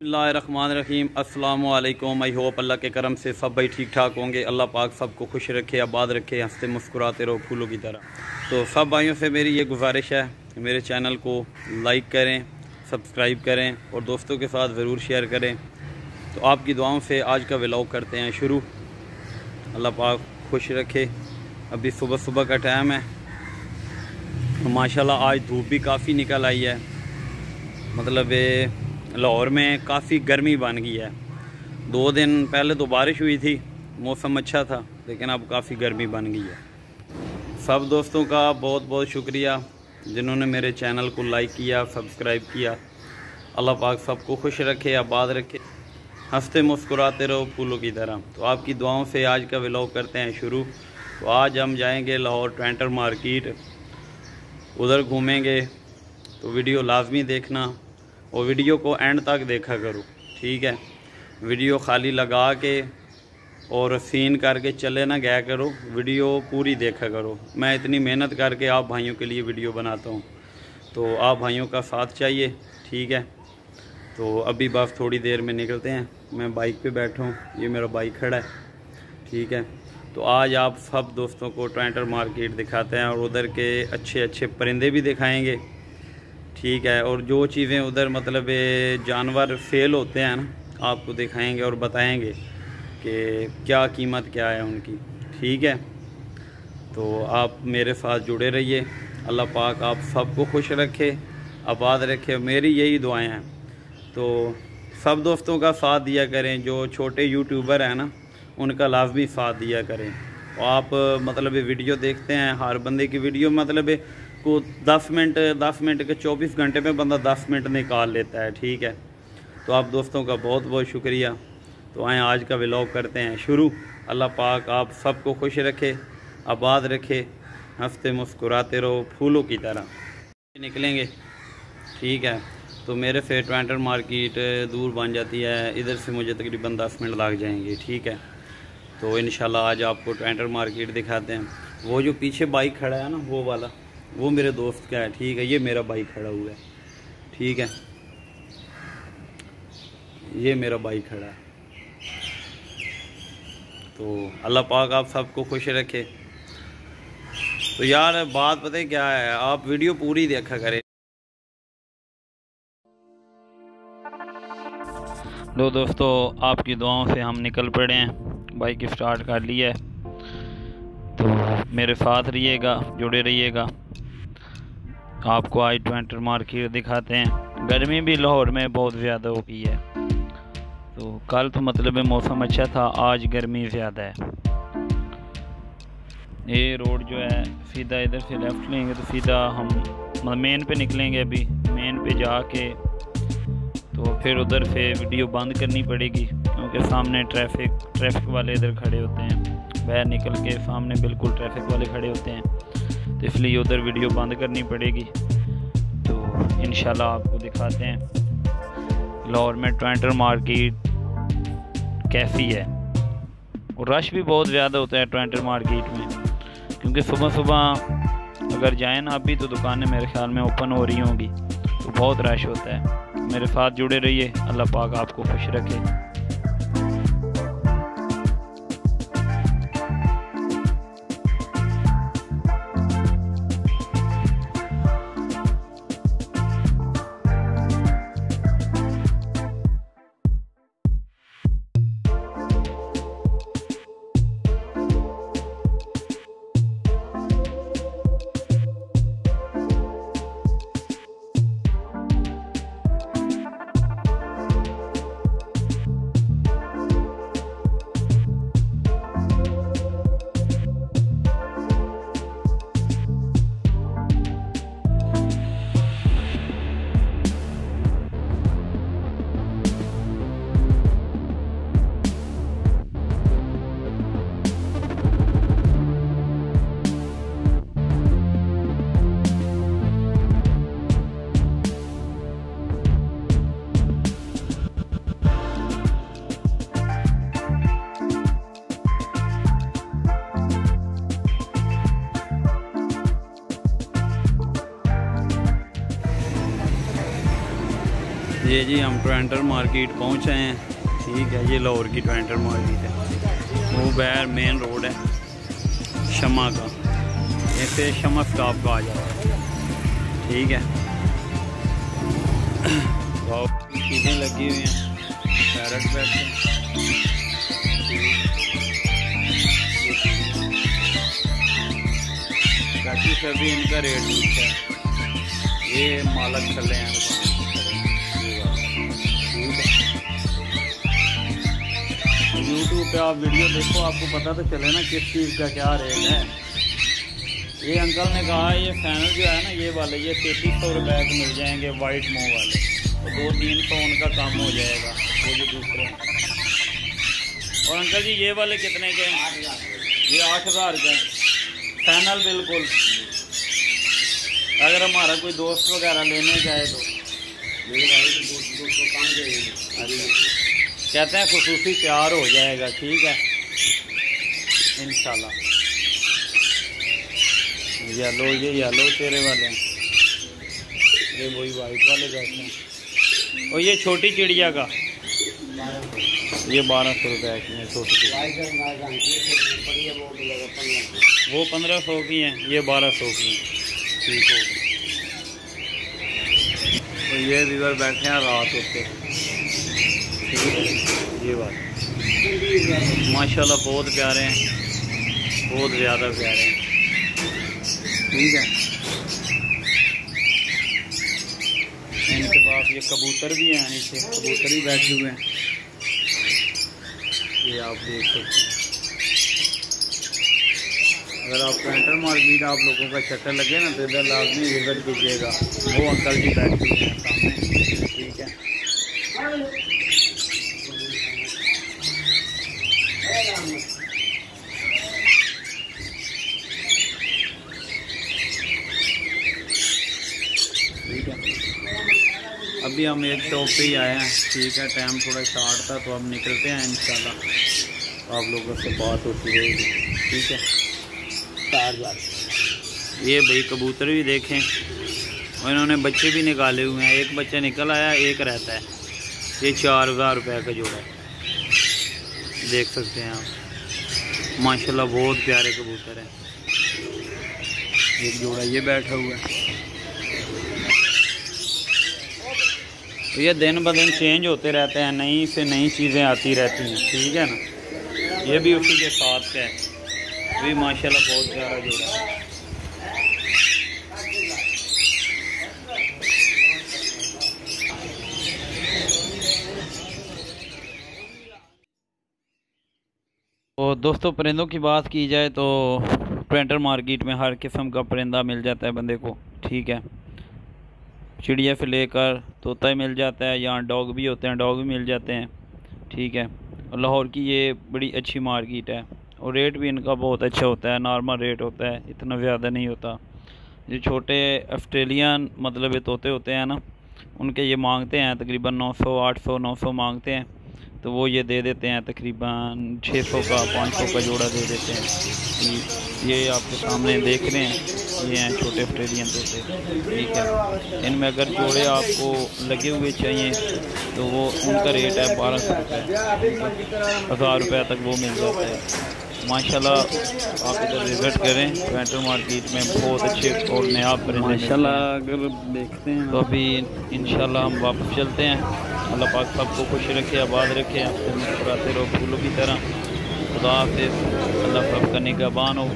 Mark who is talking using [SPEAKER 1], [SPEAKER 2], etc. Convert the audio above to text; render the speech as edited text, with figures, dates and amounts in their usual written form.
[SPEAKER 1] बिस्मिल्लाहिर्रहमानिर्रहीम अस्सलामु अलैकुम। आई होप अल्लाह के करम से सब भाई ठीक ठाक होंगे। अल्लाह पाक सबको खुश रखे, आबाद रखे, हंसते मुस्कुराते रहो फूलों की तरह। तो सब भाइयों से मेरी ये गुजारिश है, मेरे चैनल को लाइक करें, सब्सक्राइब करें और दोस्तों के साथ ज़रूर शेयर करें। तो आपकी दुआओं से आज का व्लॉग करते हैं शुरू। अल्लाह पाक खुश रखे। अभी सुबह सुबह का टाइम है, तो माशाल्लाह आज धूप भी काफ़ी निकल आई है। मतलब लाहौर में काफ़ी गर्मी बन गई है। 2 दिन पहले तो बारिश हुई थी, मौसम अच्छा था, लेकिन अब काफ़ी गर्मी बन गई है। सब दोस्तों का बहुत बहुत शुक्रिया जिन्होंने मेरे चैनल को लाइक किया, सब्सक्राइब किया। अल्लाह पाक सबको खुश रखे, आबाद रखे, हंसते मुस्कुराते रहो फूलों की तरह। तो आपकी दुआओं से आज का व्लॉग करते हैं शुरू। तो आज हम जाएंगे लाहौर ट्वेंटर मार्केट, उधर घूमेंगे। तो वीडियो लाजमी देखना और वीडियो को एंड तक देखा करो, ठीक है। वीडियो खाली लगा के और सीन करके चले ना गया करो, वीडियो पूरी देखा करो। मैं इतनी मेहनत करके आप भाइयों के लिए वीडियो बनाता हूँ, तो आप भाइयों का साथ चाहिए, ठीक है। तो अभी बस थोड़ी देर में निकलते हैं। मैं बाइक पे बैठा हूँ, ये मेरा बाइक खड़ा है, ठीक है। तो आज आप सब दोस्तों को ट्वेंटर मार्केट दिखाते हैं और उधर के अच्छे अच्छे परिंदे भी दिखाएँगे, ठीक है। और जो चीज़ें उधर मतलब जानवर सेल होते हैं ना, आपको दिखाएंगे और बताएंगे कि क्या कीमत क्या है उनकी, ठीक है। तो आप मेरे साथ जुड़े रहिए। अल्लाह पाक आप सबको खुश रखे, आबाद रखे, मेरी यही दुआएं हैं। तो सब दोस्तों का साथ दिया करें, जो छोटे यूट्यूबर हैं ना, उनका लाजमी साथ दिया करें। और आप मतलब वीडियो देखते हैं, हर बंदे की वीडियो मतलब को 10 मिनट के 24 घंटे में बंदा 10 मिनट निकाल लेता है, ठीक है। तो आप दोस्तों का बहुत बहुत शुक्रिया। तो आए आज का व्लॉग करते हैं शुरू। अल्लाह पाक आप सबको खुश रखे, आबाद रखे, हंसते मुस्कुराते रहो फूलों की तरह। निकलेंगे, ठीक है। तो मेरे से ट्वेंटर मार्केट दूर बन जाती है, इधर से मुझे तकरीबन 10 मिनट लग जाएंगे, ठीक है। तो इंशाल्लाह आज आपको ट्वेंटर मार्केट दिखाते हैं। वो जो पीछे बाइक खड़ा है ना, वो वाला, वो मेरे दोस्त का है, ठीक है। ये मेरा बाइक खड़ा हुआ है, ठीक है। ये मेरा बाइक खड़ा है। तो अल्लाह पाक आप सबको खुश रखे। तो यार बात पता है क्या है, आप वीडियो पूरी देखा करें। लो दोस्तों, आपकी दुआओं से हम निकल पड़े हैं, बाइक स्टार्ट कर ली है। तो मेरे साथ रहिएगा, जुड़े रहिएगा। आपको आज ट्वेंटर मार्केट दिखाते हैं। गर्मी भी लाहौर में बहुत ज़्यादा हो गई है। तो कल तो मतलब मौसम अच्छा था, आज गर्मी ज़्यादा है। ये रोड जो है सीधा इधर से लेफ़्ट लेंगे तो सीधा हम मेन पे निकलेंगे। अभी मेन पे जाके तो फिर उधर से वीडियो बंद करनी पड़ेगी, क्योंकि सामने ट्रैफिक वाले इधर खड़े होते हैं। बाहर निकल के सामने बिल्कुल ट्रैफिक वाले खड़े होते हैं, तो इसलिए उधर वीडियो बंद करनी पड़ेगी। तो इंशाल्लाह आपको दिखाते हैं लाहौर में ट्वेंटर मार्केट कैसी है। और रश भी बहुत ज़्यादा होता है ट्वेंटर मार्केट में, क्योंकि सुबह सुबह अगर जाएँ ना अभी, तो दुकानें मेरे ख्याल में ओपन हो रही होंगी, तो बहुत रश होता है। मेरे साथ जुड़े रहिए, अल्लाह पाक आपको खुश रखे। ये जी हम ट्वेंटर मार्केट पहुँचे हैं। ठीक है, ये लाहौर की ट्वेंटर मार्केट है। वो बैर मेन रोड है शमा का, ऐसे शमा स्टॉप का आ जाता है। ठीक है, चीज़ें लगी हुई हैं, पैरट बैठे हैं। बाकी सभी इनका रेट पूछा है। ये मालक चले हैं यूट्यूब पे आप वीडियो देखो, आपको पता तो चले ना किस चीज़ का क्या रेट है। ये अंकल ने कहा ये फैनल जो है ना ये वाले, ये 3300 रुपये के मिल जाएंगे वाइट मोह वाले, तो 200-300 उनका कम हो जाएगा वो जो दूसरे। और अंकल जी ये वाले कितने के? ये 8000 के फैनल बिल्कुल। अगर हमारा कोई दोस्त वगैरह लेने जाए तो कहते हैं खुसूसी तैयार हो जाएगा। ठीक है इंशाल्लाह। ये येलो तेरे वाले हैं, ये वही वाइट वाले बैठे हैं। और ये छोटी चिड़िया का ये 1200 रुपये की है छोटी चिड़िया। वो 1500 की हैं, ये 1200 की हैं। ठीक हो गया। तो ये रिवर बैठे हैं रात होते। ठीक है, ये बात माशाल्लाह बहुत प्यारे हैं, बहुत ज़्यादा प्यारे हैं। ठीक है, इनके पास ये कबूतर भी हैं, नीचे कबूतर भी बैठे हुए हैं, ये आप देख सकते हैं। अगर आप ट्वेंटर मार्केट आप लोगों का चक्कर लगे ना तो इधर लाजमी विजिट कीजिएगा। वो अंकल जी बैठे हुए हैं सामने। ठीक है, अभी हम एक शॉप पे ही आए हैं। ठीक है, टाइम थोड़ा शार्ट था तो अब निकलते हैं इंशाल्लाह, आप लोगों से बात होती रहेगी। ठीक है, ये भाई कबूतर भी देखें, और इन्होंने बच्चे भी निकाले हुए हैं। एक बच्चा निकल आया, एक रहता है। ये 4000 रुपये का जोड़ा है, देख सकते हैं आप। माशाल्लाह बहुत प्यारे कबूतर हैं। एक जोड़ा ये बैठा हुआ है। तो ये दिन ब दिन चेंज होते रहते हैं, नई से नई चीज़ें आती रहती हैं। ठीक है ना, ये भी उसी के साथ का है, भी माशाल्लाह बहुत प्यारा जोड़ा है। तो दोस्तों परिंदों की बात की जाए तो ट्वेंटर मार्केट में हर किस्म का परिंदा मिल जाता है बंदे को। ठीक है, चिड़िया से लेकर तोता ही मिल जाता है, यहाँ डॉग भी होते हैं, डॉग भी मिल जाते हैं। ठीक है, और लाहौर की ये बड़ी अच्छी मार्केट है और रेट भी इनका बहुत अच्छा होता है, नॉर्मल रेट होता है, इतना ज़्यादा नहीं होता। जो छोटे ऑस्ट्रेलियन मतलब ये तोते होते हैं ना, उनके ये मांगते हैं तकरीबन 900, 800, 900 मांगते हैं, तो वो ये दे देते हैं तकरीबन 600 का, 500 का जोड़ा दे देते हैं। ये आपके सामने देख रहे हैं, ये हैं छोटे ऑस्ट्रेलियन तोते। ठीक है, इनमें अगर जोड़े आपको लगे हुए चाहिए तो वो उनका रेट है 1200 रुपये, 1000 रुपये तक वो मिल जाता है। माशाल्लाह आप इधर विजिट करें, ट्वेंटर मार्केट में बहुत अच्छे और नया परिंदे माशाल्लाह अगर देखते हैं। तो अभी इंशाल्लाह हम वापस चलते हैं। अल्लाह पाक सबको खुश रखे, आबाद रखे, आपसे मुस्कुराते रहो फूलों की तरह। खुदा हाफिज़, अल्लाह सबका निगहबान हो।